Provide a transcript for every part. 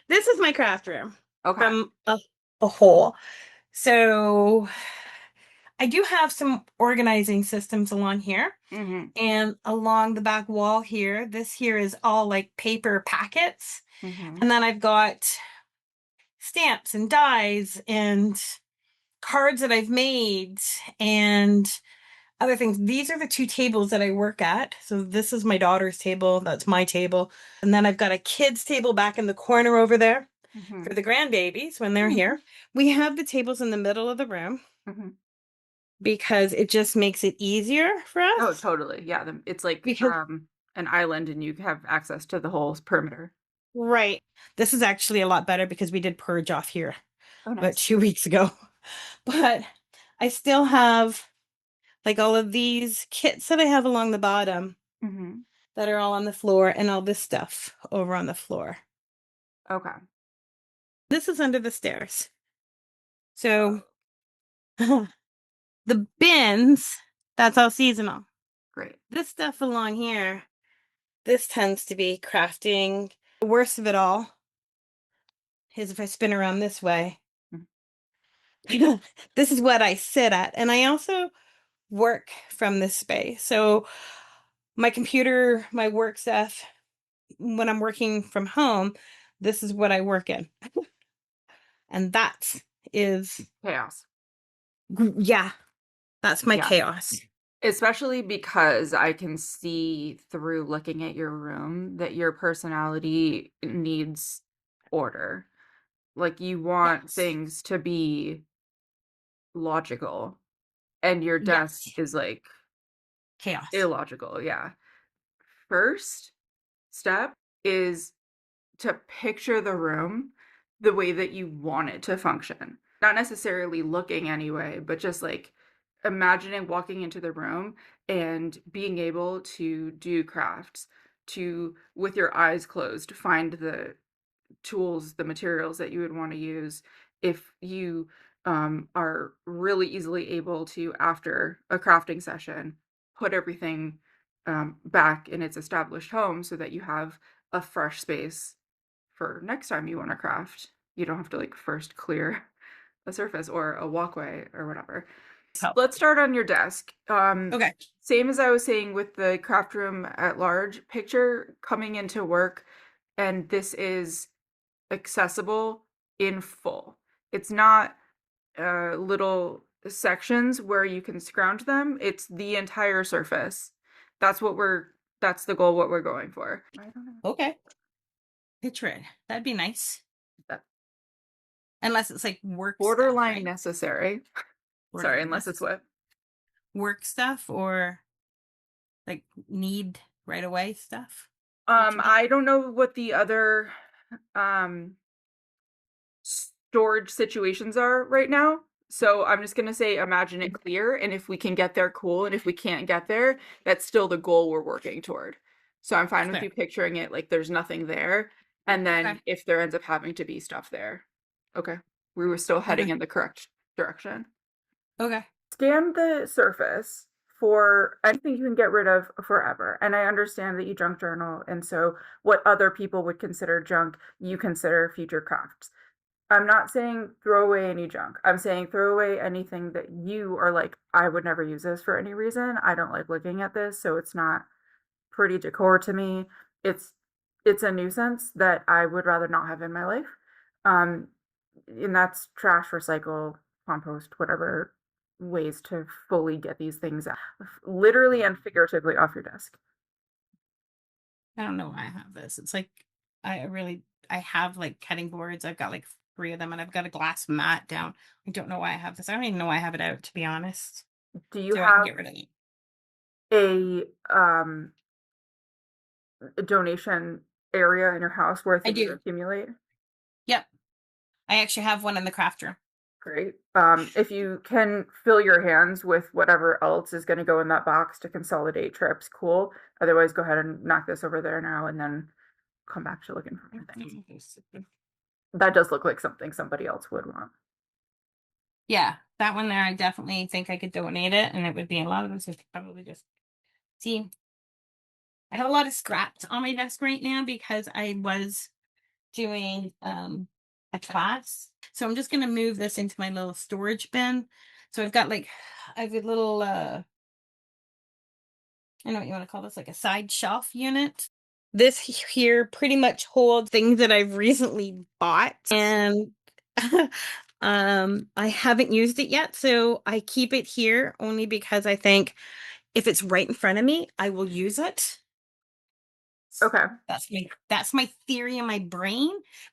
This is my craft room Okay. from a whole. So I do have some organizing systems along here. Mm-hmm. And along the back wall here, this here is all like paper packets. Mm-hmm. And then I've got stamps and dies and cards that I've made and other things. These are the two tables that I work at. So this is my daughter's table, that's my table. And then I've got a kids' table back in the corner over there Mm-hmm. for the grandbabies when they're here. We have the tables in the middle of the room Mm-hmm. because it just makes it easier for Oh, us. totally. Yeah, it's like Because an island and you have access to the whole perimeter. right, this is actually a lot better because we did purge off here Oh, about nice. 2 weeks ago. But I still have like all of these kits that I have along the bottom Mm-hmm. that are all on the floor and all this stuff over on the floor. Okay. This is under the stairs. So the bins, that's all seasonal. Great. This stuff along here, this tends to be crafting. The worst of it all is if I spin around this way. Mhm. This is what I sit at. And I also work from this space. So my computer, my work stuff, when I'm working from home, this is what I work in. And that is, Chaos. yeah, that's my Yeah. chaos. Especially because I can see through looking at your room that your personality needs order. Like you want Yes. things to be logical, and your desk Yes. is like Chaos. illogical. Yeah. First step is to picture the room the way that you want it to function. Not necessarily looking anyway, but just like imagining walking into the room and being able to do crafts, to, with your eyes closed, find the tools, the materials that you would want to use. If you are really easily able to, after a crafting session, put everything back in its established home so that you have a fresh space for next time you want to craft. You don't have to like first clear a surface or a walkway or whatever. Help. Let's start on your desk. Okay. Same as I was saying with the craft room at large, picture coming into work and this is accessible in full. It's not little sections where you can scrounge them. It's the entire surface. That's what we're that's the goal what we're going for. I don't know. Okay. Picture it. That'd be nice. That Unless it's like work stuff, borderline right? necessary. Sorry, Borderline unless it's necessary. what? Work stuff or like need right away stuff. What you mean? I don't know what the other um storage situations are right now. So I'm just gonna say imagine it clear, and if we can get there, cool. And if we can't get there, that's still the goal we're working toward. So I'm fine with Clear. you picturing it like there's nothing there, and Okay. then if there ends up having to be stuff there, okay, we were still heading Okay. in the correct direction. Okay. Scan the surface for anything you can get rid of forever. And I understand that you junk journal, and so what other people would consider junk, you consider future crafts. I'm not saying throw away any junk. I'm saying throw away anything that you are like, I would never use this for any reason. I don't like looking at this, so it's not pretty decor to me. It's it's a nuisance that I would rather not have in my life. Um, and that's trash, recycle, compost, whatever ways to fully get these things out, literally and figuratively off your desk. I don't know why I have this. It's like I have like cutting boards. I've got like three of them and I've got a glass mat down. I don't know why I have this. I don't even know why I have it out, to be honest. Do you So I can have get rid of it. a donation area in your house where I things do. accumulate? Yep. I actually have one in the craft room. Great. If you can fill your hands with whatever else is going to go in that box to consolidate trips, cool. Otherwise, go ahead and knock this over there now and then come back to looking for more things. That does look like something somebody else would want. Yeah, that one there, I definitely think I could donate it, and it would be a lot of this is probably just see. I have a lot of scraps on my desk right now because I was doing a class. So I'm just gonna move this into my little storage bin. So I've got like I have a little I don't know what you want to call this, like a side shelf unit. This here pretty much holds things that I've recently bought, and I haven't used it yet, so I keep it here only because I think if it's right in front of me, I will use it. Okay. That's my theory in my brain,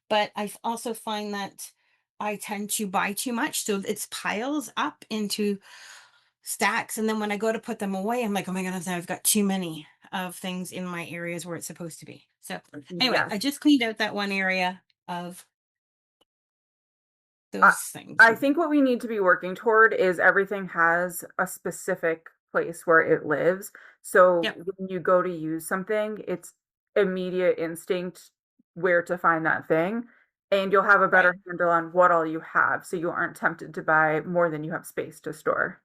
but I also find that I tend to buy too much, so it's piles up into stacks, and then when I go to put them away, I'm like, oh my goodness, I've got too many of things in my areas where it's supposed to be. So anyway, I Yes. just cleaned out that one area of I, those things. I think what we need to be working toward is everything has a specific place where it lives. So Yep, when you go to use something, it's immediate instinct where to find that thing. And you'll have a right. better handle on what all you have. So you aren't tempted to buy more than you have space to store.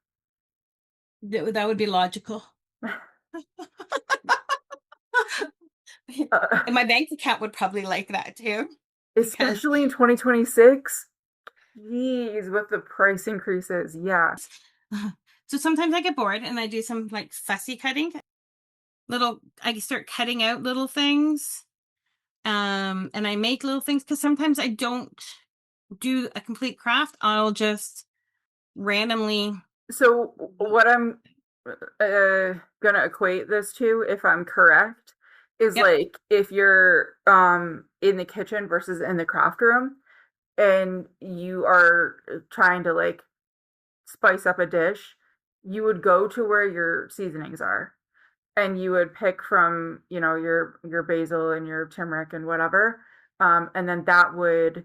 That would be logical. Uh, And my bank account would probably like that too, because especially in 2026. Geez, with the price increases. Yeah. so sometimes I get bored and I do some like fussy cutting. I start cutting out little things. And I make little things because sometimes I don't do a complete craft. I'll just randomly. So what I'm gonna equate this to, if I'm correct, is Yep, like if you're in the kitchen versus in the craft room and you are trying to like spice up a dish, you would go to where your seasonings are and you would pick from, your basil and your turmeric and whatever. And then that would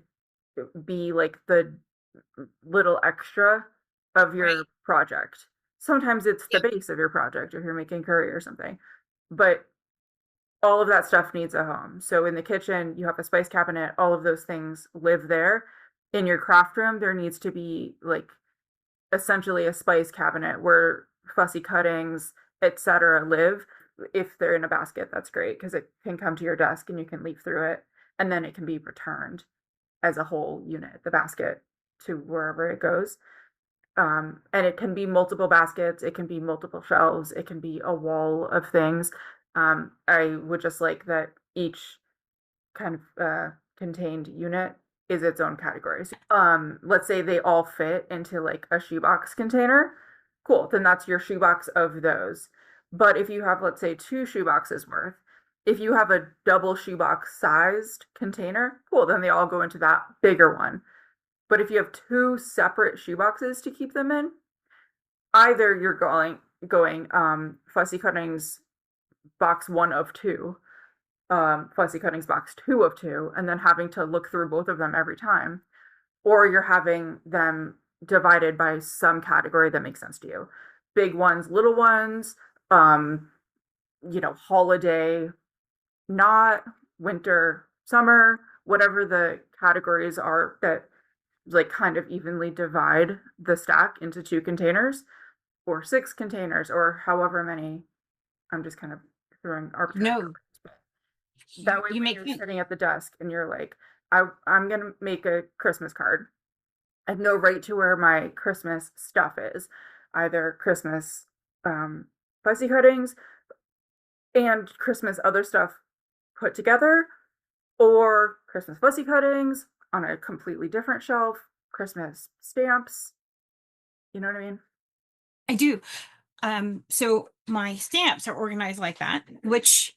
be like the little extra of right. your project. Sometimes it's the Yep. base of your project if you're making curry or something. But all of that stuff needs a home. So in the kitchen, you have a spice cabinet, all of those things live there. In your craft room, there needs to be like essentially a spice cabinet where fussy cuttings, etc. live. If they're in a basket, that's great because it can come to your desk and you can leaf through it and then it can be returned as a whole unit, the basket to wherever it goes. And it can be multiple baskets, it can be multiple shelves, it can be a wall of things. I would just like that each kind of contained unit is its own category. So, let's say they all fit into like a shoebox container. Cool, then that's your shoebox of those. But if you have, let's say, two shoeboxes worth, if you have a double shoebox sized container, cool, then they all go into that bigger one. But if you have two separate shoeboxes to keep them in, either you're going fussy cuttings box one of two, fussy cuttings box two of two, and then having to look through both of them every time, or you're having them divided by some category that makes sense to you. Big ones, little ones, um, holiday, not winter, summer, whatever the categories are that like kind of evenly divide the stack into two containers or six containers or however many. I'm just kind of throwing arbitrary No, numbers. That way, you when make you're me. sitting at the desk and you're like, I'm going to make a Christmas card, I know right to where my Christmas stuff is, either Christmas fussy cuttings and Christmas other stuff put together, or Christmas fussy cuttings on a completely different shelf, Christmas stamps. You know what I mean? I do. So my stamps are organized like that, which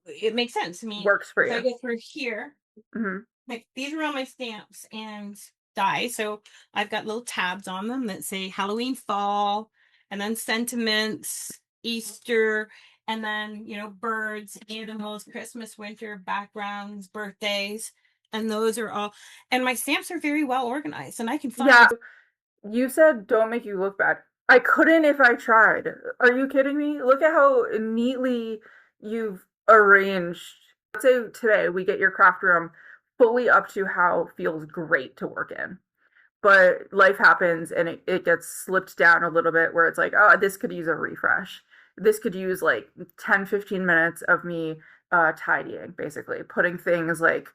it makes sense. I mean, Works for if I you. go through here, Hmm. like these are all my stamps and die. So I've got little tabs on them that say Halloween, fall, and then sentiments, Easter, and then, birds, animals, Christmas, winter, backgrounds, birthdays. And those are all, and my stamps are very well organized and I can Yeah, find. you said don't make you look bad. I couldn't if I tried. Are you kidding me? Look at how neatly you've arranged. Let's say today we get your craft room fully up to how feels great to work in. But life happens and it gets slipped down a little bit where it's like, oh, this could use a refresh. This could use like 10, 15 minutes of me tidying, basically, putting things like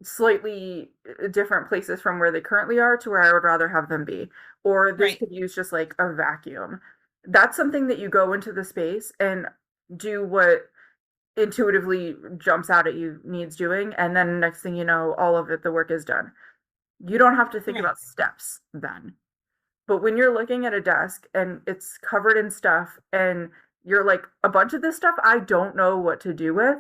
slightly different places from where they currently are to where I would rather have them be. Or this Right. could use just like a vacuum. That's something that you go into the space and do what intuitively jumps out at you needs doing, and then next thing you know, all of it, the work is done. You don't have to think Right. about steps then. But when you're looking at a desk and it's covered in stuff and you're like, a bunch of this stuff I don't know what to do with,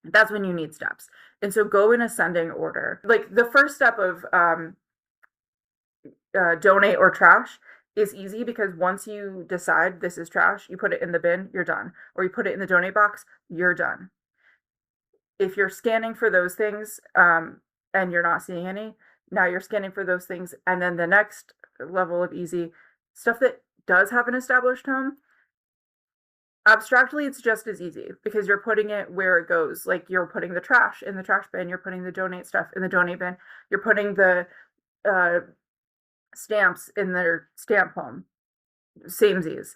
that's when you need steps. And so go in ascending order. Like the first step of donate or trash is easy because once you decide this is trash, you put it in the bin, you're done. Or you put it in the donate box, you're done. If you're scanning for those things and you're not seeing any, now you're scanning for those things. And then the next level of easy stuff that does have an established home, abstractly, it's just as easy because you're putting it where it goes. Like you're putting the trash in the trash bin, you're putting the donate stuff in the donate bin, you're putting the uh, stamps in their stamp home. Samesies.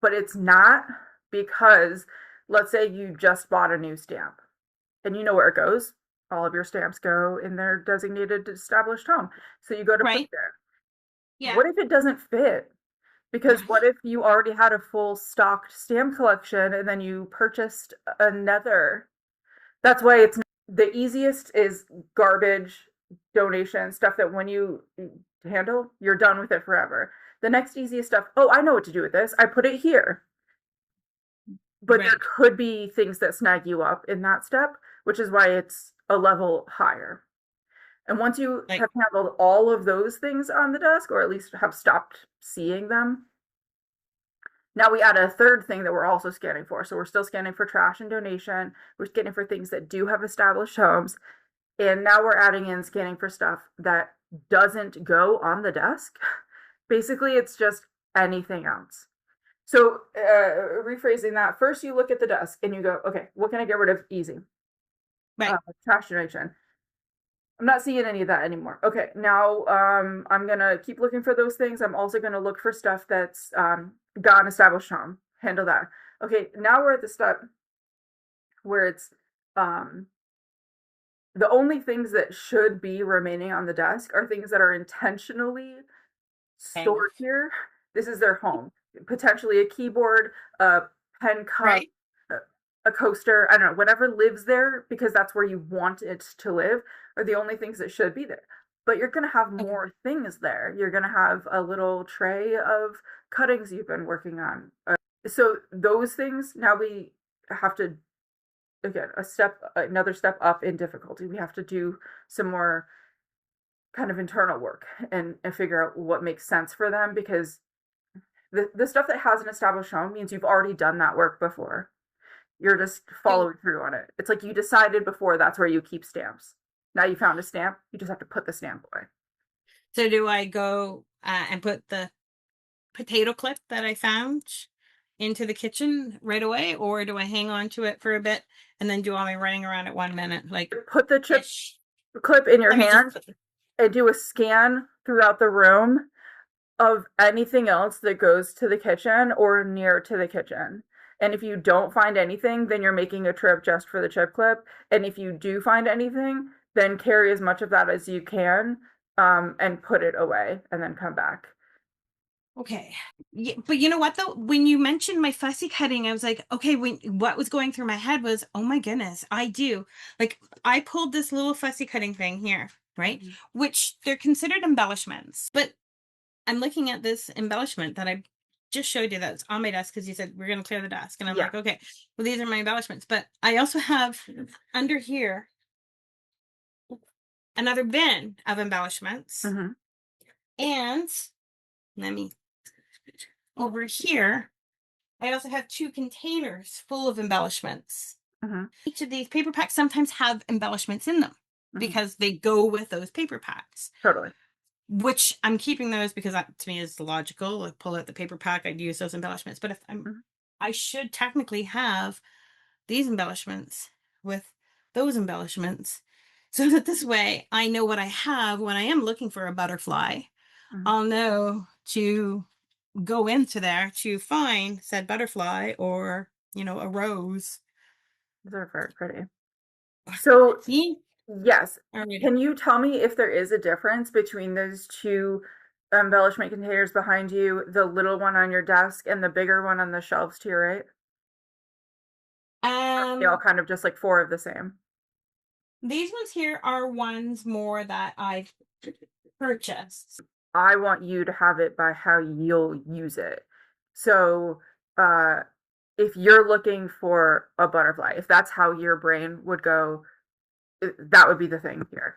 But it's not because, let's say you just bought a new stamp and you know where it goes. All of your stamps go in their designated established home. So you go to put it Right. there. Yeah. What if it doesn't fit? Because what if you already had a full stocked stamp collection and then you purchased another? That's why it's the easiest is garbage donation stuff that when you handle, you're done with it forever. The next easiest stuff, oh, I know what to do with this. I put it here. But there Right. could be things that snag you up in that step, which is why it's a level higher. And once you Like, have handled all of those things on the desk, or at least have stopped seeing them, now we add a third thing that we're also scanning for. So we're still scanning for trash and donation. We're scanning for things that do have established homes. And now we're adding in scanning for stuff that doesn't go on the desk. Basically, it's just anything else. So, rephrasing that, first you look at the desk and you go, okay, what can I get rid of? Easy. right. Trash generation. I'm not seeing any of that anymore. Okay, now I'm gonna keep looking for those things. I'm also gonna look for stuff that's got an established home. Handle that. Okay, now we're at the step where it's um, the only things that should be remaining on the desk are things that are intentionally Okay. stored here. This is their home. Potentially a keyboard, a pen cup, Right. a coaster, I don't know, whatever lives there because that's where you want it to live are the only things that should be there. But you're going to have Okay. more things there. You're going to have a little tray of cuttings you've been working on. So those things, now we have to, again, another step up in difficulty. We have to do some more kind of internal work and figure out what makes sense for them because the stuff that has an established home means you've already done that work before. You're just So, following through on it. It's like you decided before that's where you keep stamps. Now you found a stamp, you just have to put the stamp away. so do I go and put the potato clip that I found into the kitchen right away, or do I hang on to it for a bit and then do all my running around at 1 minute? Like, Put the chip ish. clip in your Let me just hand put the, and do a scan throughout the room of anything else that goes to the kitchen or near to the kitchen. And if you don't find anything, then you're making a trip just for the chip clip. And if you do find anything, then carry as much of that as you can and put it away and then come back. okay. Yeah, but you know what though? When you mentioned my fussy cutting, I was like, okay, what was going through my head was, oh my goodness, I do. Like I pulled this little fussy cutting thing here, right? Mm-hmm. Which they're considered embellishments. But I'm looking at this embellishment that I just showed you that's on my desk because you said we're going to clear the desk. And I'm Yeah. like, okay, well, these are my embellishments. But I also have under here another bin of embellishments. Mm-hmm. And let me over here, I also have two containers full of embellishments. Mm-hmm. Each of these paper packs sometimes have embellishments in them Mm-hmm. because they go with those paper packs, Totally. which I'm keeping those because that to me is logical. Like pull out the paper pack, I'd use those embellishments. But if Mm-hmm. I should technically have these embellishments with those embellishments so that this way I know what I have when I am looking for a butterfly. Mm-hmm. I'll know to go into there to find said butterfly or, a rose. Those are very pretty. So See? Yes. All right. Can you tell me if there is a difference between those two embellishment containers behind you, the little one on your desk and the bigger one on the shelves to your right? They all Um, kind of just like four of the same. these ones here are ones more that I've purchased. I want you to have it by how you'll use it. So, uh, if you're looking for a butterfly, if that's how your brain would go, that would be the thing here.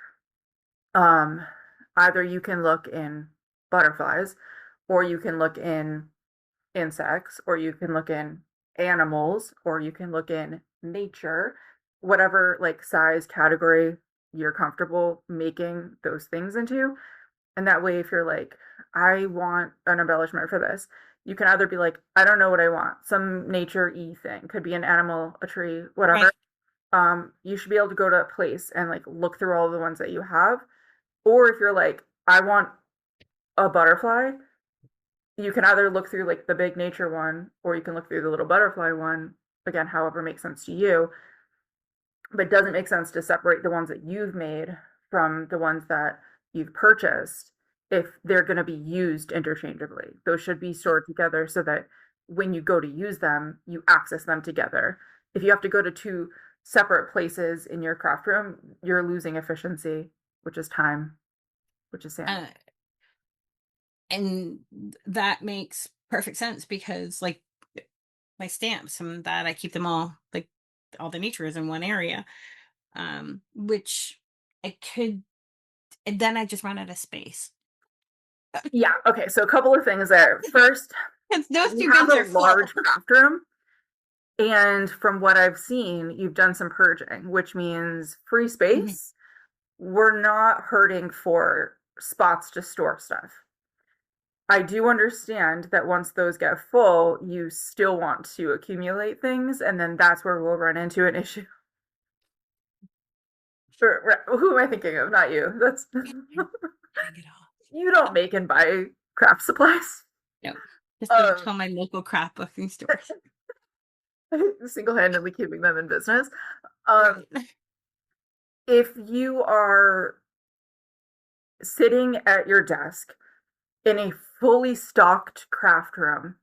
Um, Either you can look in butterflies, or you can look in insects, or you can look in animals, or you can look in nature, whatever like size category you're comfortable making those things into. And that way, if you're like, I want an embellishment for this, you can either be like, I don't know what I want, some nature y thing, could be an animal, a tree, whatever. Right. You should be able to go to a place and like look through all the ones that you have. Or if you're like, I want a butterfly, you can either look through like the big nature one, or you can look through the little butterfly one. Again, however makes sense to you, but it doesn't make sense to separate the ones that you've made from the ones that you've purchased if they're going to be used interchangeably. Those should be stored together so that when you go to use them, you access them together. If you have to go to two separate places in your craft room, you're losing efficiency, which is time, which is sanity. Uh, and that makes perfect sense because, like, my stamps and that I keep them all, like, all the nature is in one area. Which I could, and then I just run out of space. Yeah, okay, so a couple of things there. First, Because those you two have bins a are full. large craft room. And from what I've seen, you've done some purging, which means free Mhm. space. We're not hurting for spots to store stuff. I do understand that once those get full, you still want to accumulate things, and then that's where we'll run into an issue. Sure, who am I thinking of? Not you. That's Hang it all. you don't make and buy craft supplies. No, just go Um, to my local craft booking stores. Single-handedly keeping them in business. Um, Right. if you are sitting at your desk in a fully stocked craft room,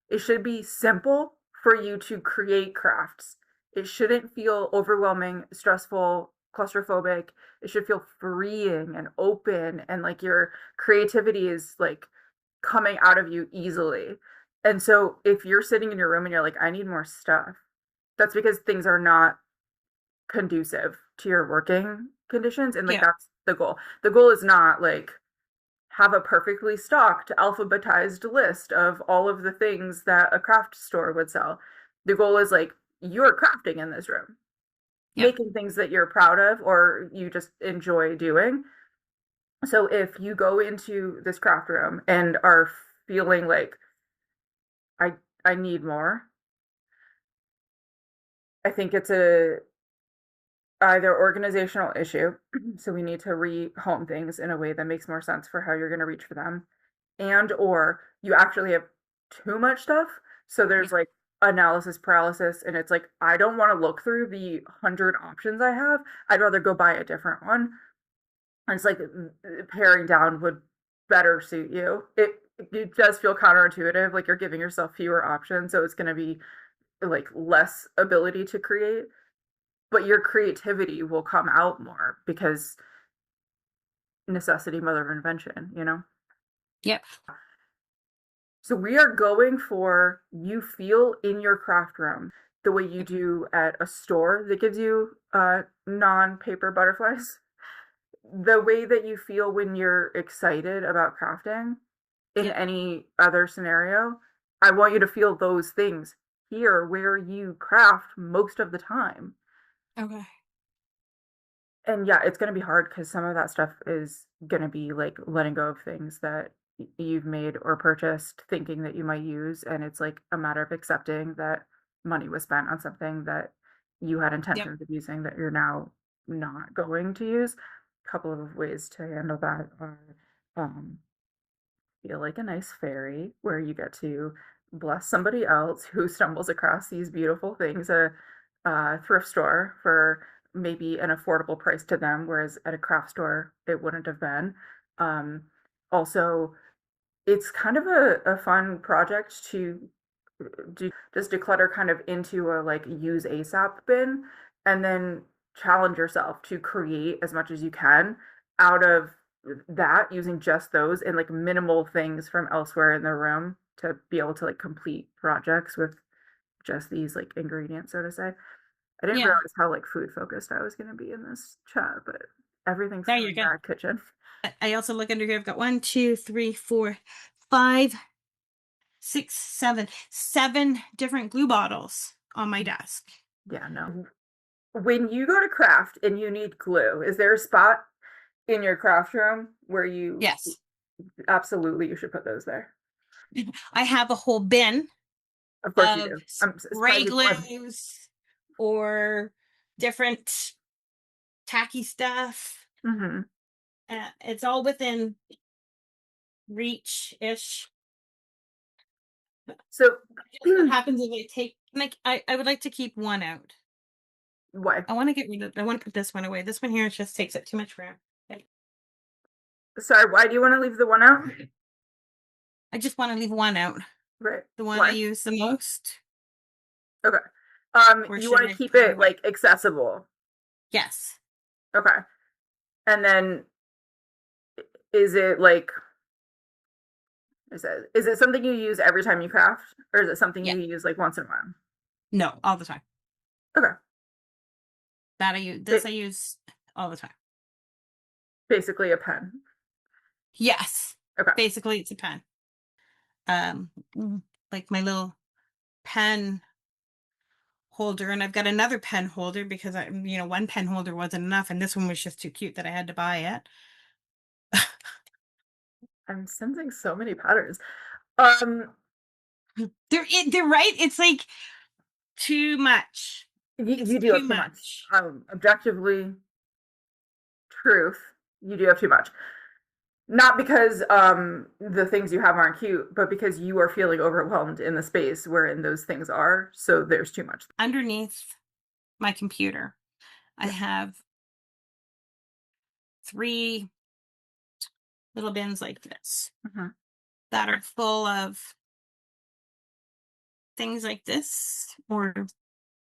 it should be simple for you to create crafts. It shouldn't feel overwhelming, stressful, claustrophobic. It should feel freeing and open, and like your creativity is like coming out of you easily. And so if you're sitting in your room and you're like, I need more stuff, that's because things are not conducive to your working conditions. And like Yeah. that's the goal. The goal is not like have a perfectly stocked, alphabetized list of all of the things that a craft store would sell. The goal is like you're crafting in this room, Yep. making things that you're proud of or you just enjoy doing. So if you go into this craft room and are feeling like I I need more, I think it's a either organizational issue, so we need to rehome things in a way that makes more sense for how you're going to reach for them, and or you actually have too much stuff, so Yeah. there's like analysis paralysis, and it's like I don't want to look through the 100 options I have. I'd rather go buy a different one. And it's like paring down would better suit you. It does feel counterintuitive, like you're giving yourself fewer options, so it's going to be like less ability to create, but your creativity will come out more because necessity mother of invention, you know? Yep. So we are going for you feel in your craft room the way you do at a store that gives you non-paper butterflies. The way that you feel when you're excited about crafting in Yep. any other scenario, I want you to feel those things here where you craft most of the time. Okay. And yeah, it's gonna be hard because some of that stuff is gonna be like letting go of things that you've made or purchased thinking that you might use, and it's like a matter of accepting that money was spent on something that you had Yep. intentions of using that you're now not going to use. A couple of ways to handle that are um, feel like a nice fairy where you get to bless somebody else who stumbles across these beautiful things at a thrift store for maybe an affordable price to them, whereas at a craft store it wouldn't have been. Um, Also, it's kind of a fun project to just declutter kind of into a like use ASAP bin, and then challenge yourself to create as much as you can out of that using just those and like minimal things from elsewhere in the room to be able to like complete projects with just these like ingredients, so to say. I didn't Yeah. realize how like food focused I was going to be in this chat, but everything's There you coming go. back kitchen. I also look under here. I've got 7 different glue bottles on my desk. Yeah, no. When you go to craft and you need glue, is there a spot in your craft room where you Yes. absolutely you should put those there? I have a whole bin Of course you of do. I'm spray surprised you put. glues or different tacky stuff. Mm-hmm. It's all within reach ish. So, What happens if I take like I would like to keep one out. why? I want to get rid of I want to put this one away. This one here just takes up too much room. Sorry, why do you want to leave the one out? I just want to leave one out. Right. The one I Why? use the most. Okay. Or You should want to I keep put it it away? like accessible. Yes. Okay. And then is it like is it something you use every time you craft, or is it something Yeah. you use like once in a while? No, all the time. Okay. That I use this Ba- I use all the time. Basically a pen. Yes. Okay. Basically it's a pen. Like my little pen holder, and I've got another pen holder because one pen holder wasn't enough and this one was just too cute that I had to buy it. I'm sensing so many patterns. Um, They're right. It's like too much. It's you do too have too much. much. Objectively, truth, you do have too much. Not because the things you have aren't cute, but because you are feeling overwhelmed in the space wherein those things are. So there's too much. Underneath my computer, I Yeah. have 3 little bins like this Mhm. that are full of things like this or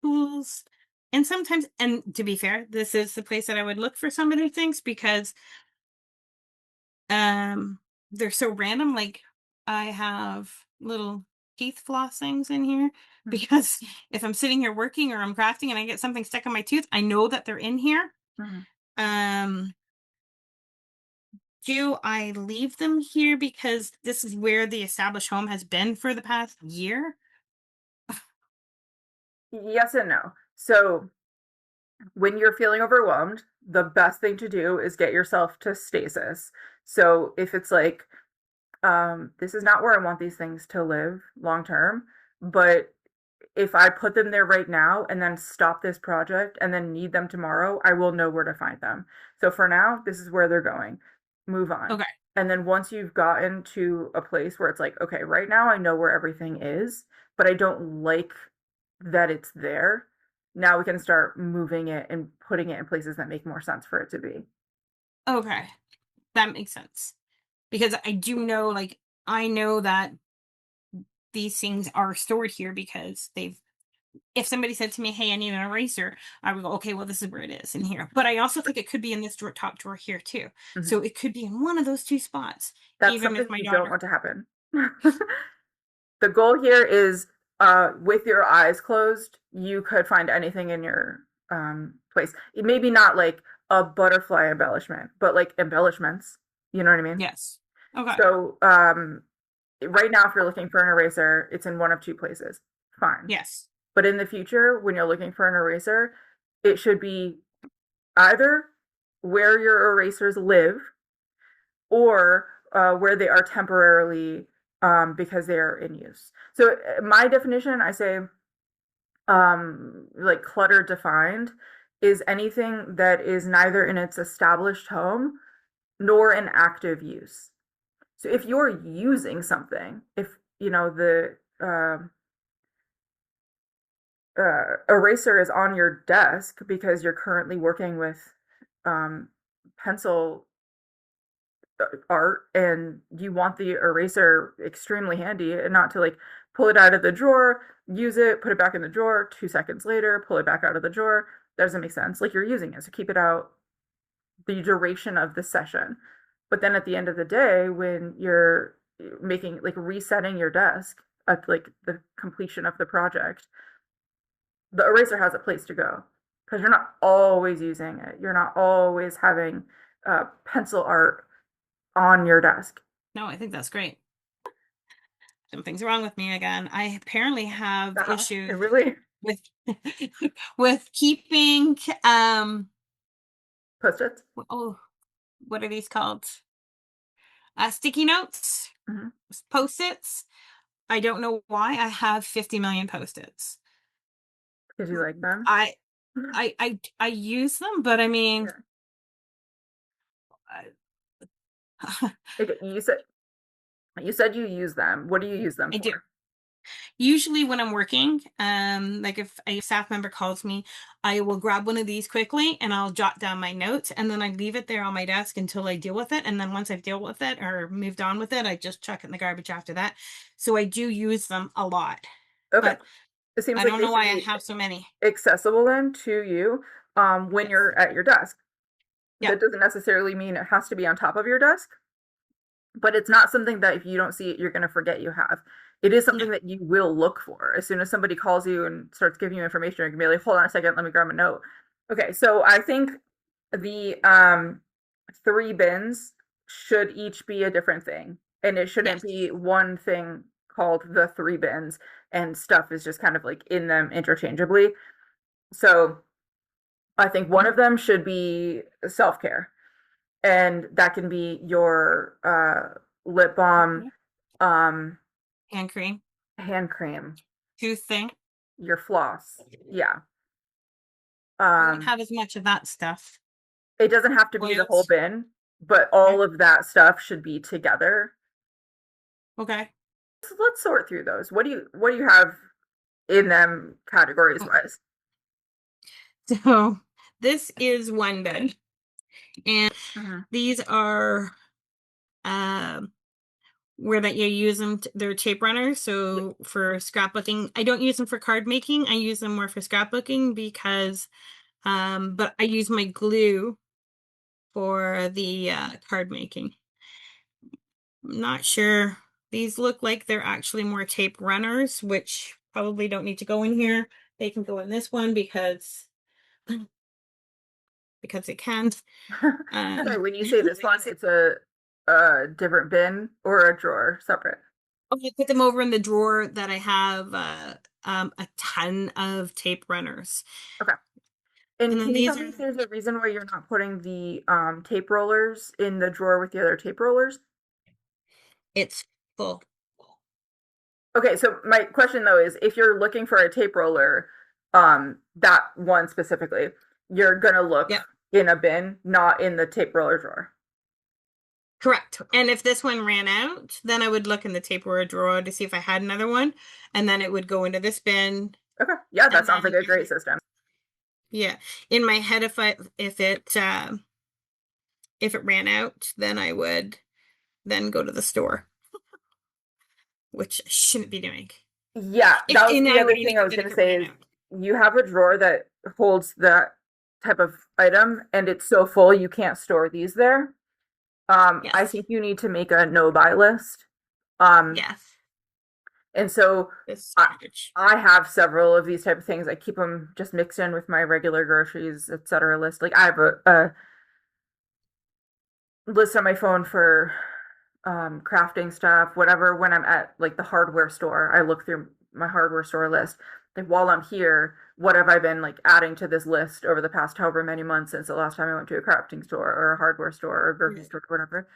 tools. And sometimes, and to be fair, this is the place that I would look for some of the things because um they're so random. Like I have little teeth flossings in here Mhm. because if I'm sitting here working or I'm crafting and I get something stuck in my tooth, I know that they're in here. Mhm. Um do I leave them here because this is where the established home has been for the past year? Yes and no. So when you're feeling overwhelmed, the best thing to do is get yourself to stasis. So if it's like, this is not where I want these things to live long term, but if I put them there right now and then stop this project and then need them tomorrow, I will know where to find them. So for now, this is where they're going. Move on. Okay. And then once you've gotten to a place where it's like, okay, right now I know where everything is, but I don't like that it's there. Now we can start moving it and putting it in places that make more sense for it to be. Okay. That makes sense. Because I do know, like, I know that these things are stored here because if somebody said to me, hey, I need an eraser, I would go, okay, well, this is where it is in here. But I also think it could be in this top drawer here too. Mhm. So it could be in one of those 2 spots, That's even something if my you don't daughter. want to happen. The goal here is with your eyes closed, you could find anything in your place. Maybe not like a butterfly embellishment, but like embellishments. You know what I mean? Yes. Okay. So right now, if you're looking for an eraser, it's in one of 2 places. Fine. Yes. But in the future, when you're looking for an eraser, it should be either where your erasers live or where they are temporarily because they are in use. So my definition, I say, like clutter defined, is anything that is neither in its established home nor in active use. So if you're using something, if you know the eraser is on your desk because you're currently working with um, pencil art and you want the eraser extremely handy and not to like pull it out of the drawer, use it, put it back in the drawer, 2 seconds later, pull it back out of the drawer. That doesn't make sense. Like you're using it, so keep it out the duration of the session. But then at the end of the day, when you're making like resetting your desk at like the completion of the project, the eraser has a place to go because you're not always using it. You're not always having pencil art on your desk. No, I think that's great. Something's wrong with me again. I apparently have It issues really with with keeping post-its. oh, what are these called? Sticky notes, Mm-hmm. post-its. I don't know why I have 50 million post-its. Because you like them. I I use them, but I mean, Yeah. I, Okay, you said you use them. What do you use them I do. for? Usually when I'm working, like if a staff member calls me, I will grab one of these quickly and I'll jot down my notes and then I leave it there on my desk until I deal with it. And then once I've dealt with it or moved on with it, I just chuck it in the garbage after that. So I do use them a lot, Okay. but It seems I like don't they know should why I be have so many. accessible then to you when Yes. you're at your desk. Yeah. That doesn't necessarily mean it has to be on top of your desk, but it's not something that if you don't see it, you're going to forget you have. It is No. something that you will look for. As soon as somebody calls you and starts giving you information, you're going to be like, hold on a second, let me grab a note. Okay, so I think the three bins should each be a different thing. And it shouldn't Yes. be one thing called the three bins and stuff is just kind of like in them interchangeably. So I think one of them should be self care, and that can be your lip balm, um, Hand cream, hand cream, tooth thing. your floss. Yeah. I won't Um, have as much of that stuff. it doesn't have to be the whole Oils. bin, but Okay. all of that stuff should be together. Okay. So let's sort through those. What do you have in them categories wise? So this is one bed. And Mhm. these are um where that you use them they're tape runners, so for scrapbooking. I don't use them for card making, I use them more for scrapbooking because but I use my glue for the card making. I'm not sure, these look like they're actually more tape runners, which probably don't need to go in here. They can go in this one because it can. Sorry, um when you say this one, it's a different bin or a drawer separate. I put them over in the drawer that I have a ton of tape runners. Okay. And And then can you tell these me are if there's a reason why you're not putting the tape rollers in the drawer with the other tape rollers? it's full. Okay, so my question though is if you're looking for a tape roller, that one specifically, you're gonna look Yep, in a bin, not in the tape roller drawer. correct. And if this one ran out, then I would look in the tape drawer to see if I had another one, and then it would go into this bin. Okay. Yeah, that And sounds like then a great system. yeah, in my head, if it ran out, then I would then go to the store, which I shouldn't be doing. Yeah, If that was and the I other already thing know I was that gonna if it say ran is out. you have a drawer that holds that type of item and it's so full you can't store these there. I Yes. think you need to make a no buy list. Um, Yes. and so This I, garbage. I have several of these type of things. I keep them just mixed in with my regular groceries, etc. list. Like I have a list on my phone for crafting stuff, whatever. When I'm at like the hardware store, I look through my hardware store list. Like while I'm here, what have I been like adding to this list over the past however many months since the last time I went to a crafting store or a hardware store or a grocery store or whatever.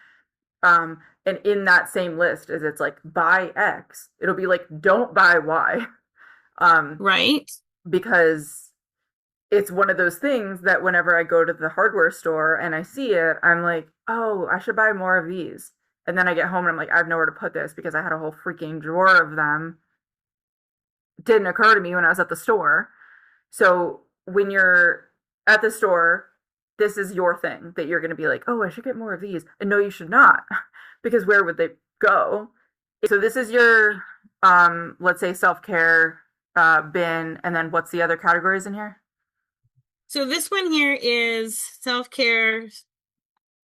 And in that same list is it's like buy X, it'll be like don't buy Y. Um, Right? because it's one of those things that whenever I go to the hardware store and I see it, I'm like, oh, I should buy more of these. And then I get home and I'm like, I have nowhere to put this because I had a whole freaking drawer of them. didn't occur to me when I was at the store. So when you're at the store, this is your thing that you're going to be like, oh, I should get more of these. And no, you should not, because where would they go? So this is your, let's say, self-care bin. And then what's the other categories in here? So this one here is self-care.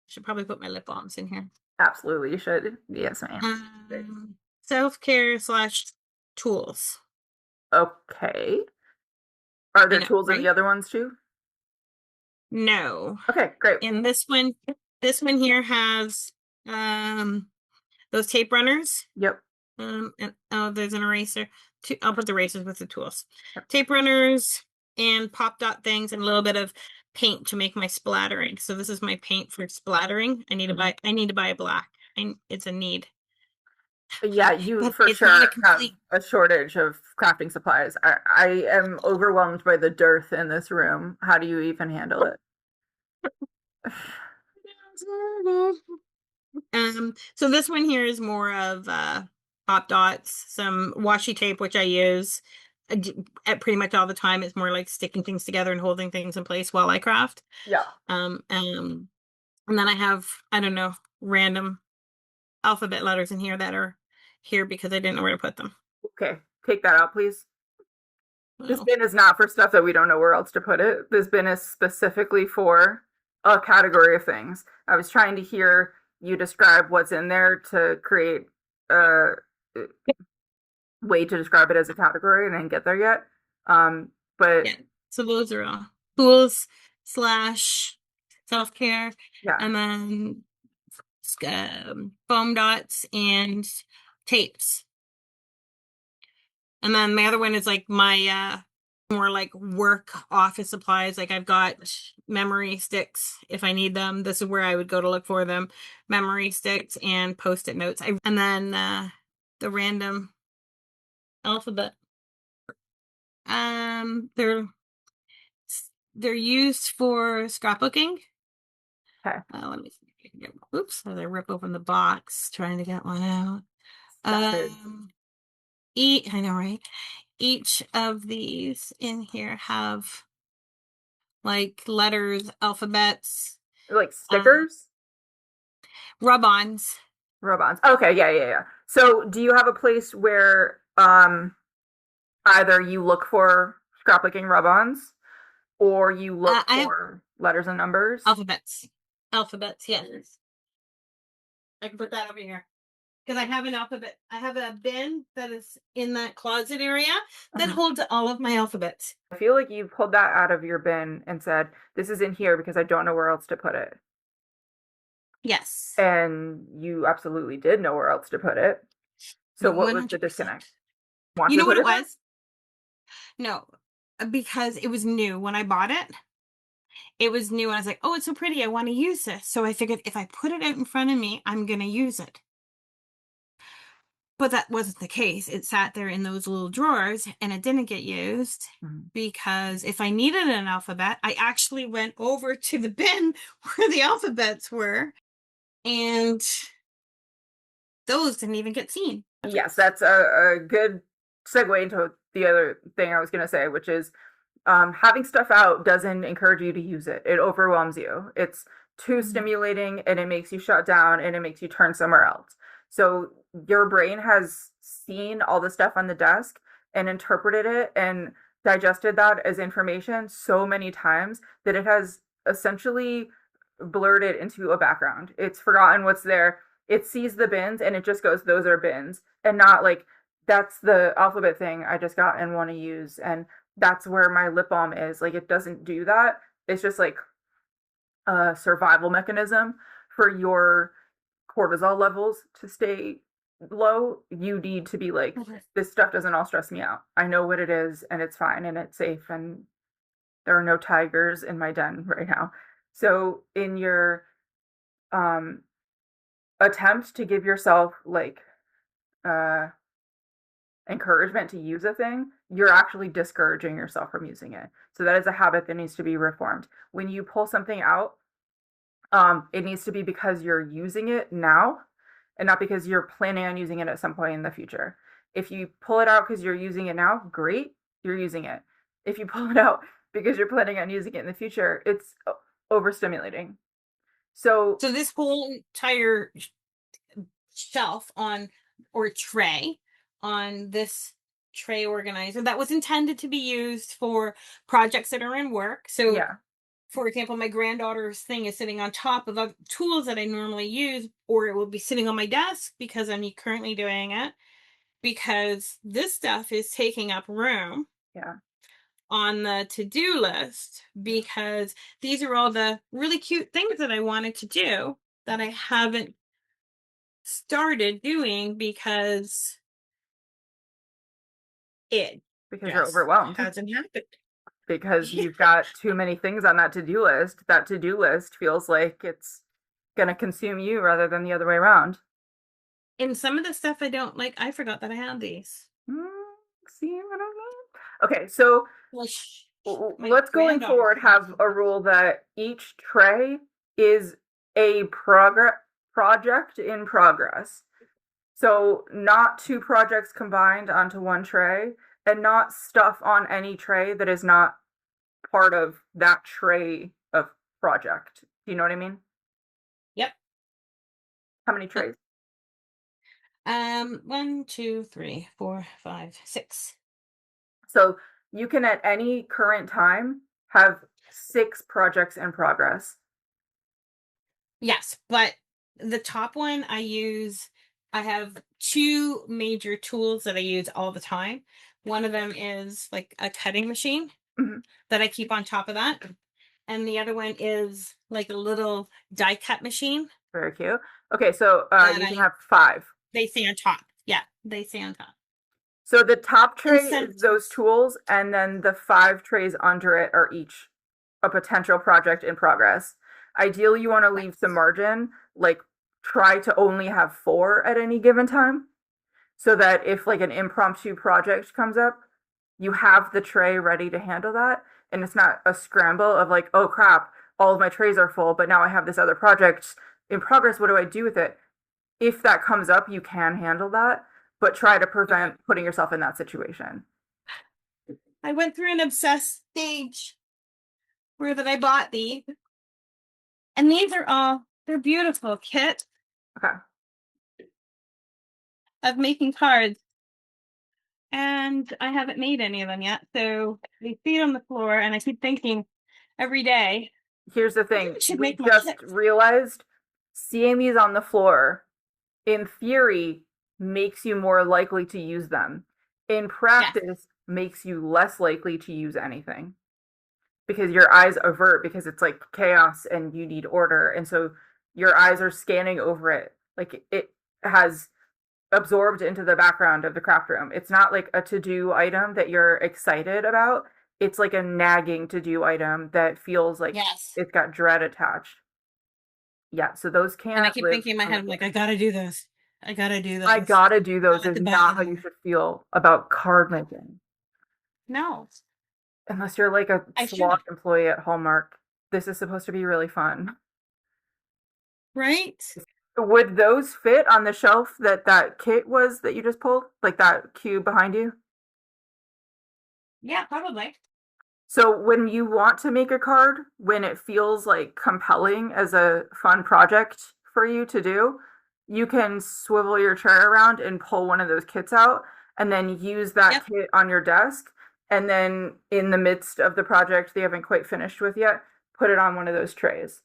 Should probably put my lip balms in here. Absolutely, you should. Yes, ma'am. Self-care slash tools. Okay. Are I there know, tools in the right? other ones too? No. Okay, great. And this one here has um those tape runners. Yep. And oh, there's an eraser. I'll put the erasers with the tools. Yep. Tape runners and pop dot things and a little bit of paint to make my splattering. So this is my paint for splattering. I need to buy a black. It's a need. Yeah, you But for it's not a sure have complete. a shortage of crafting supplies. I am overwhelmed by the dearth in this room. How do you even handle it? So this one here is more of pop dots, some washi tape, which I use at pretty much all the time. It's more like sticking things together and holding things in place while I craft. Yeah. And then I have, I don't know, random alphabet letters in here that are here because I didn't know where to put them. Okay, take that out, please. This Well, bin is not for stuff that we don't know where else to put it. This bin is specifically for a category of things. I was trying to hear you describe what's in there to create a way to describe it as a category, and I didn't get there yet. But yeah. So those are all tools slash self-care, yeah, and then foam dots and tapes. And then my other one is like my more like work office supplies. Like I've got memory sticks if I need them. This is where I would go to look for them. Memory sticks and post-it notes. And then the random alphabet. Um they're they're used for scrapbooking. okay. Let me see if I can get oops, as I rip open the box trying to get one out. That is I know, right? Each of these in here have like letters, alphabets, like um, stickers, rub-ons. rub-ons. Okay, yeah. So, do you have a place where either you look for scrapbooking rub-ons or you look I have for letters and numbers? alphabets. Alphabets, yes. I can put that over here. Because I have an alphabet. I have a bin that is in that closet area that Mhm. holds all of my alphabets. I feel like you pulled that out of your bin and said, "This is in here because I don't know where else to put it." Yes. And you absolutely did know where else to put it. So what was the 100%. disconnect? Want You to know what put it it there? was? No, because it was new when I bought it. It was new and I was like, oh, it's so pretty. I want to use this. So I figured if I put it out in front of me, I'm going to use it. But that wasn't the case. It sat there in those little drawers and it didn't get used Mhm. because if I needed an alphabet, I actually went over to the bin where the alphabets were and those didn't even get seen. Yes, that's a good segue into the other thing I was going to say, which is having stuff out doesn't encourage you to use it. It overwhelms you. It's too Mhm. stimulating and it makes you shut down and it makes you turn somewhere else. So your brain has seen all the stuff on the desk and interpreted it and digested that as information so many times that it has essentially blurred it into a background. It's forgotten what's there. It sees the bins and it just goes, those are bins, and not like, that's the alphabet thing I just got and want to use. And that's where my lip balm is. Like, it doesn't do that. It's just like a survival mechanism for your cortisol levels to stay low. You need to be like, Okay. this stuff doesn't all stress me out. I know what it is and it's fine and it's safe and there are no tigers in my den right now. So in your um attempt to give yourself like uh encouragement to use a thing, you're actually discouraging yourself from using it. So that is a habit that needs to be reformed. When you pull something out, it needs to be because you're using it now and not because you're planning on using it at some point in the future. If you pull it out because you're using it now, great, you're using it. If you pull it out because you're planning on using it in the future, it's overstimulating. So, So this whole entire shelf on or tray on this tray organizer that was intended to be used for projects that are in work. So yeah, for example, my granddaughter's thing is sitting on top of other tools that I normally use, or it will be sitting on my desk because I'm currently doing it. Because this stuff is taking up room yeah, on the to-do list, because these are all the really cute things that I wanted to do that I haven't started doing because it because you're just overwhelmed. hasn't happened. Because you've got too many things on that to-do list. That to-do list feels like it's going to consume you rather than the other way around. And some of the stuff I don't like, I forgot that I had these. Mm, see what I mean? Okay, so Like my let's going granddaughter forward has have them. a rule that each tray is a progress project in progress. So not two projects combined onto one tray, and not stuff on any tray that is not part of that tray of project. Do you know what I mean? Yep. How many Yep. trays? One, two, three, four, five, six. So you can at any current time have 6 projects in progress. Yes, but the top one I have two major tools that I use all the time. One of them is like a cutting machine Mhm. that I keep on top of that. And the other one is like a little die cut machine Very cute. Okay, so that you can have 5. they stay on top. Yeah, they stay on top. So the top And tray is those sentence. tools, and then the 5 trays under it are each a potential project in progress. Ideally, you want to leave some Right. margin, like try to only have 4 at any given time, so that if like an impromptu project comes up, you have the tray ready to handle that. And it's not a scramble of like, oh crap, all of my trays are full, but now I have this other project in progress. What do I do with it? If that comes up, you can handle that, but try to Okay. prevent putting yourself in that situation. I went through an obsessed stage where that I bought these. And these are all they're beautiful kit Okay. of making cards. And I haven't made any of them yet. So they feed on the floor, and I keep thinking every day, Here's the I thing really should we make more just kits. realized seeing these on the floor, in theory, makes you more likely to use them. In Yes. practice, makes you less likely to use anything because your eyes avert because it's like chaos and you need order. And so your eyes are scanning over it. Like it has absorbed into the background of the craft room. It's not like a to do item that you're excited about. It's like a nagging to do item that feels like Yes. it's got dread attached. Yeah, so those And I can't keep live thinking in my on the head, I'm floor. like, I gotta do this. I gotta do I this. gotta do I'm those at is the not how you bottom. should feel about card making. No, Unless you're like a I SWAT shouldn't. employee at Hallmark. This is supposed to be really fun. Right? Would those fit on the shelf that that kit was that you just pulled? Like that cube behind you? Yeah, probably. So when you want to make a card, when it feels like compelling as a fun project for you to do, you can swivel your chair around and pull one of those kits out and then use that Yep. kit on your desk. And then in the midst of the project they haven't quite finished with yet, put it on one of those trays.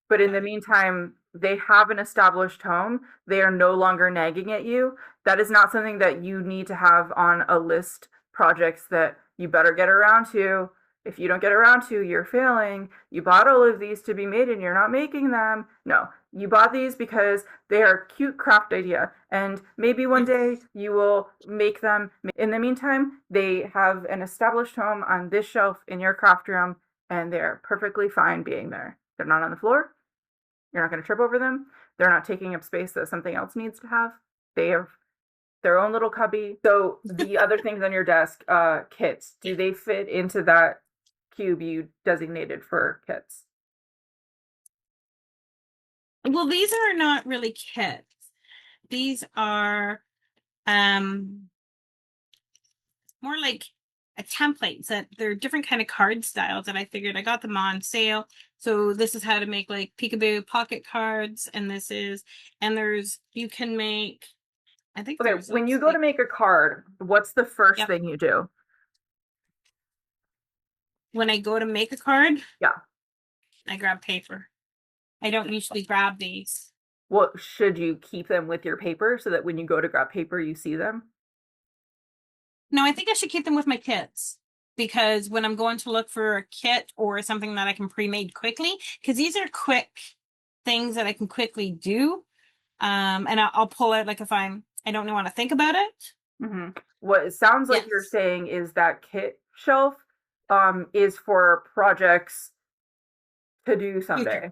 But in the Okay. meantime, they have an established home. They are no longer nagging at you. That is not something that you need to have on a list projects that you better get around to. If you don't get around to, you're failing. You bought all of these to be made and you're not making them. No, you bought these because they are a cute craft idea. And maybe one day you will make them. In the meantime, they have an established home on this shelf in your craft room and they're perfectly fine being there. They're not on the floor. You're not going to trip over them. They're not taking up space that something else needs to have. They have their own little cubby. So the other things on your desk, kits, do they fit into that cube you designated for kits? Well, these are not really kits. These are um more like a template that they're different kind of card styles that I figured I got them on sale. So this is how to make like peekaboo pocket cards, and there's you can make, I think Okay, there's when you looks go to like, make a card, what's the first yep. thing you do? When I go to make a card, Yeah. I grab paper. I don't usually grab these. What should you keep them with your paper so that when you go to grab paper, you see them? No, I think I should keep them with my kits, because when I'm going to look for a kit or something that I can pre-made quickly, because these are quick things that I can quickly do. And I'll pull it like if I don't want to think about it. Hmm. What it sounds like you're Yes. saying is that kit shelf is for projects to do Future. someday.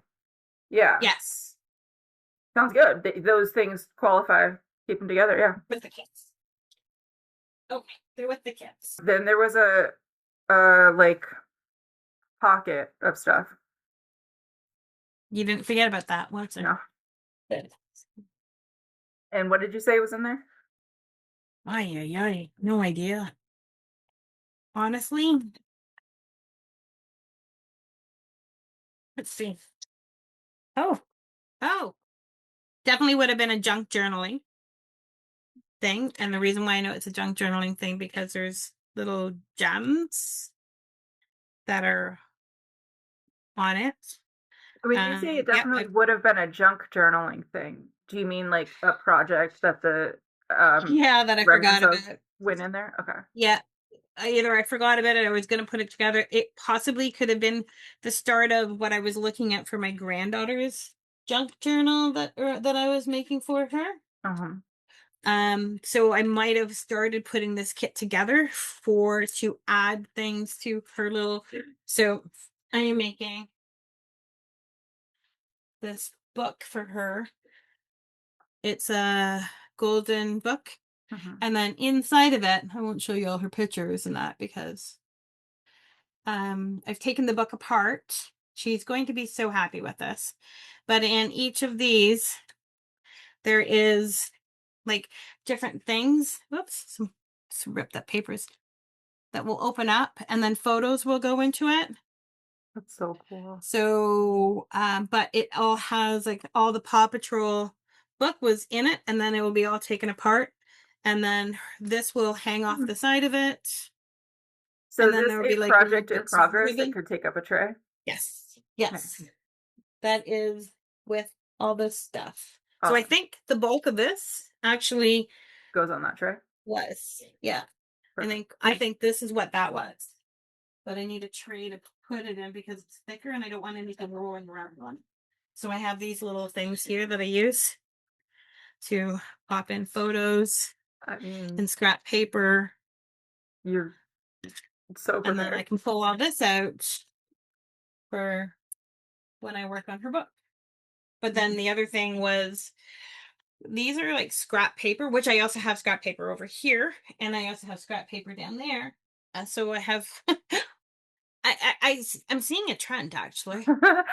Yeah, Yes. sounds good. Those things qualify. Keep them together. Yeah. With the kits. Okay, they're with the kits. Then there was like pocket of stuff. You didn't forget about that, was it? No. Good. And what did you say was in there? Ay, ay, ay. No idea. Honestly, let's see. Oh, oh, definitely would have been a junk journaling thing. And the reason why I know it's a junk journaling thing, because there's little gems that are on it. When you say it Yep. definitely would have been a junk journaling thing, do you mean like a project that the Yeah, that I remnants forgot of about. went in there? Okay. Yeah. Either I forgot about it, or I was going to put it together. It possibly could have been the start of what I was looking at for my granddaughter's junk journal that I was making for her. Uh-huh. So I might have started putting this kit together for to add things to her little. So I am making this book for her. It's a golden book, Uh-huh. and then inside of it, I won't show you all her pictures and that, because I've taken the book apart. She's going to be so happy with this. But in each of these, there is like different things. Whoops, some ripped up papers that will open up, and then photos will go into it. That's so cool. So, but it all has like all the Paw Patrol book was in it, and then it will be all taken apart. And then this will hang off Mhm. the side of it. So And is then this there will a be like little project in bits of progress that ribbon. could take up a tray? Yes. Yes. Nice. That is with all this stuff. So I Awesome. think the bulk of this actually Goes on that tray. was, yeah. Perfect. I think this is what that was. But I need a tray to put it in because it's thicker and I don't want anything rolling around on. So I have these little things here that I use to pop in photos I mean, and scrap paper. you're so And then I prepared. can pull all this out for when I work on her book. But then Mhm. the other thing was, these are like scrap paper, which I also have scrap paper over here, and I also have scrap paper down there. So I have, I'm seeing a trend actually.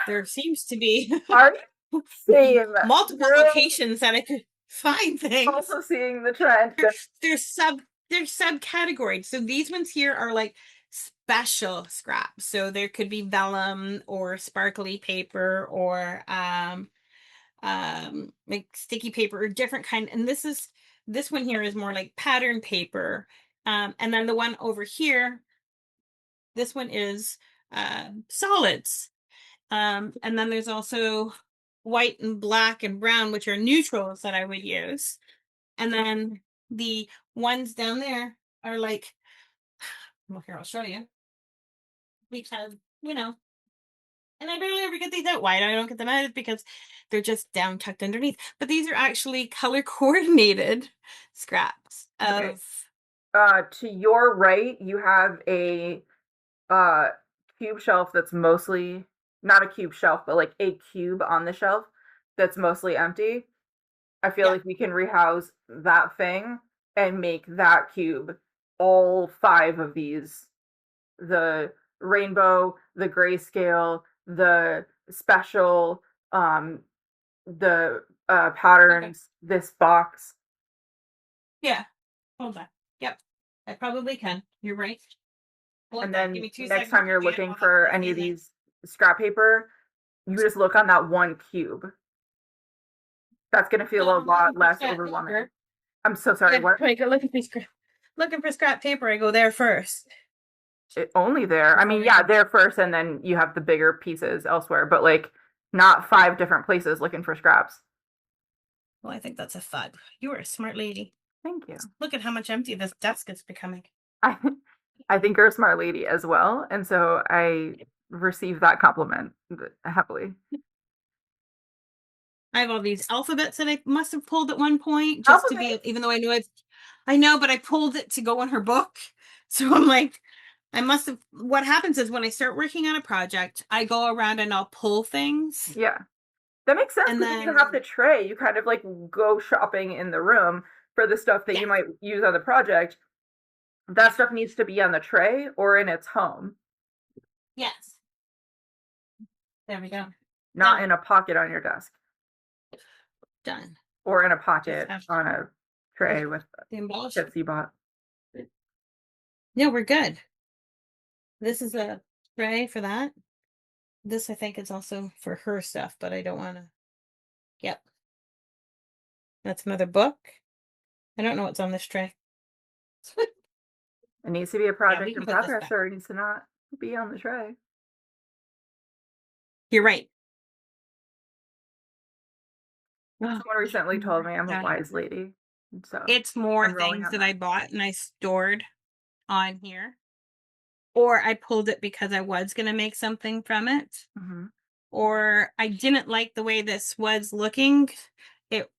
There seems to be Are you same, multiple girl? locations that I could find things. Also seeing the trend. They're, they're sub they're subcategories. So these ones here are like special scraps. So there could be vellum or sparkly paper or like sticky paper or different kind, and this one here is more like pattern paper, and then the one over here, this one is solids, and then there's also white and black and brown, which are neutrals that I would use, and then the ones down there are like, well, here I'll show you, because and I barely ever get these out. Why I don't get them out is because they're just down tucked underneath. But these are actually color coordinated scraps Okay. of, To your right, you have a uh cube shelf that's mostly not a cube shelf, but like a cube on the shelf that's mostly empty. I feel yeah, like we can rehouse that thing and make that cube all five of these: the rainbow, the grayscale, the special, the okay, patterns, this box. yeah. Hold on. Yep. I probably can. You're right. Hold And that. Give then me two next seconds time to you're get looking all that for stuff any of in there. these scrap paper, you just look on that one cube. That's going to feel Well, a I'm looking lot for less scrap overwhelming. paper. I'm so sorry. Yeah, What? I go looking for scrap paper. I go there first Only there. I before mean, I yeah, go. there first, and then you have the bigger pieces elsewhere, but like not five different places looking for scraps. Well, I think that's a fud. You are a smart lady. Thank you. Look at how much empty this desk is becoming. I, I think you're a smart lady as well, and so I receive that compliment happily. I have all these alphabets that I must have pulled at one point just to be, Alphabet? even though I know, but I pulled it to go in her book. So I'm like, I must have. What happens is when I start working on a project, I go around and I'll pull things, Yeah. That makes sense and because when you then have the tray, you kind of like go shopping in the room for the stuff that yeah, you might use on the project. That yeah, stuff needs to be on the tray or in its home, yes. There we go. not Done. in a pocket on your desk Done. or in a Just pocket have on a tray with the chips embellishment. you bought. Yeah, we're good. This is a tray for that. This I think is also for her stuff, but I don't want to. Yep, that's another book. I don't know what's on this tray. It needs to be a Yeah, we project can in put this progress back. or it needs to not be on the tray. You're right. Oh, Someone recently told me I'm a yeah. wise lady, and so It's more I'm rolling things on that that. I bought and I stored on here, or I pulled it because I was going to make something from it, Hmm. or I didn't like the way this was looking. It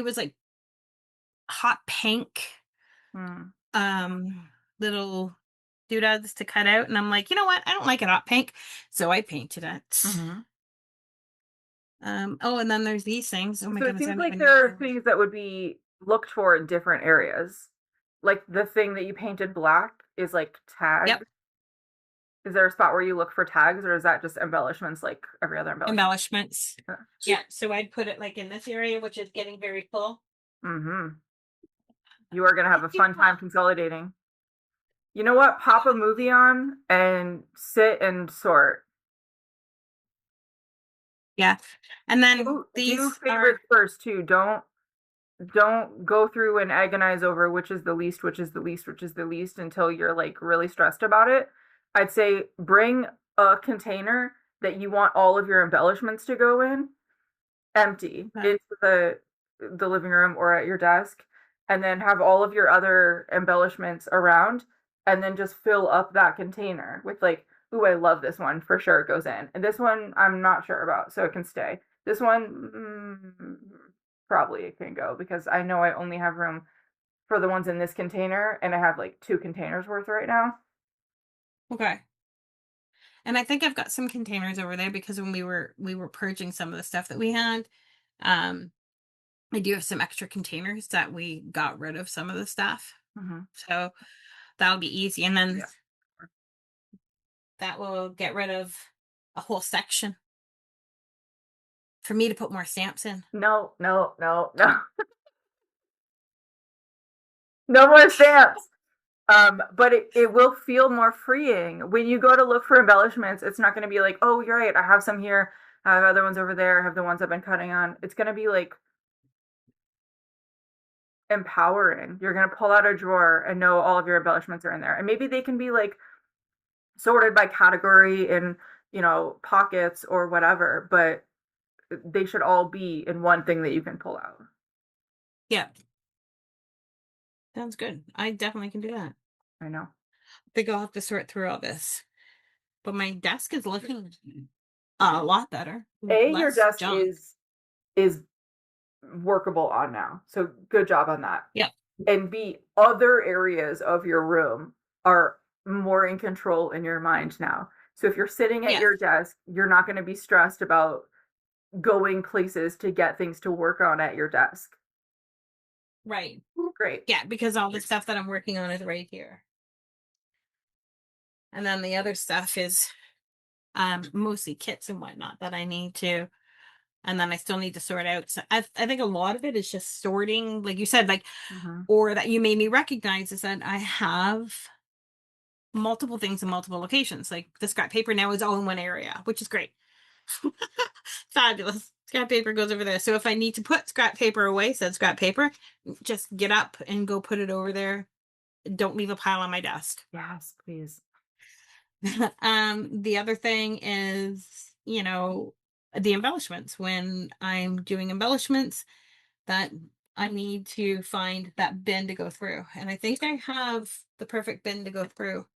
was like hot pink Mm. little doodads to cut out, and I'm like, you know what? I don't like it hot pink, so I painted it. Hmm. Oh, and then there's these things. Oh my So it goodness, I seems don't like even there are know. things that would be looked for in different areas. Like the thing that you painted black is like Yep, tags. Is there a spot where you look for tags, or is that just embellishments like every other embellishment? embellishments. Yeah, so I'd put it like in this area, which is getting very full. Mm-hmm. You are gonna I have a do fun time want. consolidating. You know what? Pop a movie on and sit and sort. Yeah, and then Do these are. favorites first too. Don't go through and agonize over which is the least, which is the least, which is the least until you're like really stressed about it. I'd say bring a container that you want all of your embellishments to go in empty into the living room or at your desk, and then have all of your other embellishments around, and then just fill up that container with like, ooh, I love this one for sure, it goes in, and this one I'm not sure about, so it can stay. This one, probably it can go because I know I only have room for the ones in this container, and I have like two containers worth right now. Okay. And I think I've got some containers over there because when we were purging some of the stuff that we had, um, I do have some extra containers that we got rid of some of the stuff. Mm-hmm. So that'll be easy. And then Yeah. that will get rid of a whole section for me to put more stamps in. No, no, no, no. No more stamps. But it will feel more freeing when you go to look for embellishments. It's not going to be like, oh, you're right, I have some here, I have other ones over there, I have the ones I've been cutting on. It's going to be like empowering. You're going to pull out a drawer and know all of your embellishments are in there, and maybe they can be like sorted by category in, pockets or whatever, but they should all be in one thing that you can pull out. Yeah, sounds good. I definitely can do that. I know. I think I'll have to sort through all this. But my desk is looking a lot better. Your Less desk junk. is workable on now. So good job on that. Yeah. And B, other areas of your room are more in control in your mind now. So if you're sitting at Yes. your desk, you're not going to be stressed about going places to get things to work on at your desk. Right. Great. Yeah, because all the stuff that I'm working on is right here. And then the other stuff is mostly kits and whatnot that I need to and then I still need to sort out. So I think a lot of it is just sorting, like you said, like, Mhm. or that you made me recognize is that I have multiple things in multiple locations. Like the scrap paper now is all in one area, which is great. Fabulous. Scrap paper goes over there. So if I need to put scrap paper away, said scrap paper, just get up and go put it over there. Don't leave a pile on my desk. Yes, please. The other thing is, the embellishments. When I'm doing embellishments, that I need to find that bin to go through. And I think I have the perfect bin to go through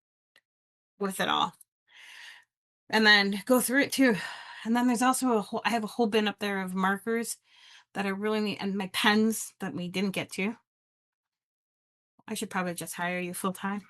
with it all. And then go through it too. And then there's also I have a whole bin up there of markers that I really need, and my pens that we didn't get to. I should probably just hire you full time.